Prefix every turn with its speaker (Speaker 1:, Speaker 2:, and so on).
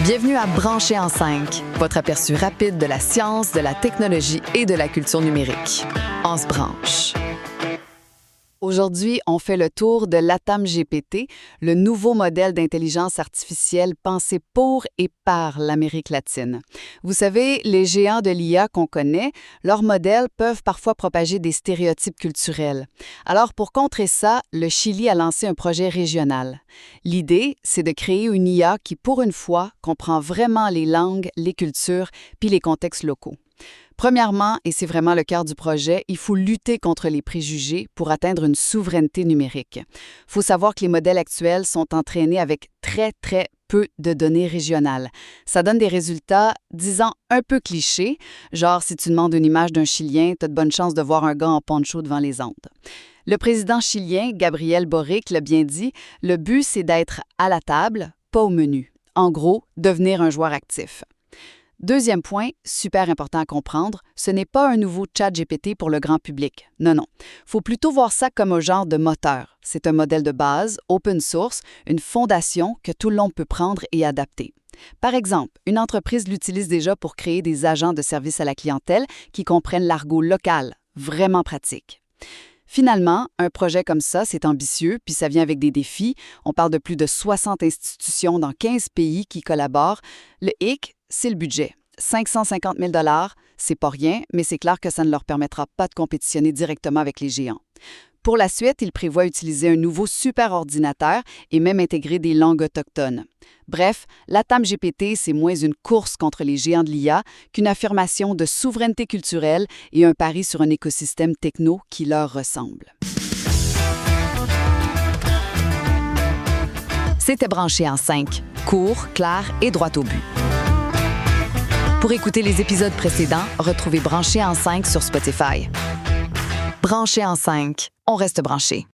Speaker 1: Bienvenue à Brancher en 5, votre aperçu rapide de la science, de la technologie et de la culture numérique. On se branche. Aujourd'hui, on fait le tour de l'Atam GPT, le nouveau modèle d'intelligence artificielle pensé pour et par l'Amérique latine. Vous savez, les géants de l'IA qu'on connaît, leurs modèles peuvent parfois propager des stéréotypes culturels. Alors, pour contrer ça, le Chili a lancé un projet régional. L'idée, c'est de créer une IA qui, pour une fois, comprend vraiment les langues, les cultures, puis les contextes locaux. Premièrement, et c'est vraiment le cœur du projet, il faut lutter contre les préjugés pour atteindre une souveraineté numérique. Il faut savoir que les modèles actuels sont entraînés avec très peu de données régionales. Ça donne des résultats, disons, un peu clichés, genre si tu demandes une image d'un Chilien, tu as de bonnes chances de voir un gars en poncho devant les Andes. Le président chilien, Gabriel Boric, l'a bien dit, le but c'est d'être à la table, pas au menu. En gros, devenir un joueur actif. Deuxième point, super important à comprendre, ce n'est pas un nouveau ChatGPT pour le grand public. Non. Faut plutôt voir ça comme un genre de moteur. C'est un modèle de base, open source, une fondation que tout le monde peut prendre et adapter. Par exemple, une entreprise l'utilise déjà pour créer des agents de service à la clientèle qui comprennent l'argot local. Vraiment pratique. Finalement, un projet comme ça, c'est ambitieux, puis ça vient avec des défis. On parle de plus de 60 institutions dans 15 pays qui collaborent. Le hic, c'est le budget. 550 000 $, c'est pas rien, mais c'est clair que ça ne leur permettra pas de compétitionner directement avec les géants. Pour la suite, ils prévoient utiliser un nouveau superordinateur et même intégrer des langues autochtones. Bref, l'Atam GPT, c'est moins une course contre les géants de l'IA qu'une affirmation de souveraineté culturelle et un pari sur un écosystème techno qui leur ressemble. C'était Branché en 5, court, clair et droit au but. Pour écouter les épisodes précédents, retrouvez Branché en 5 sur Spotify. Branché en 5, on reste branché.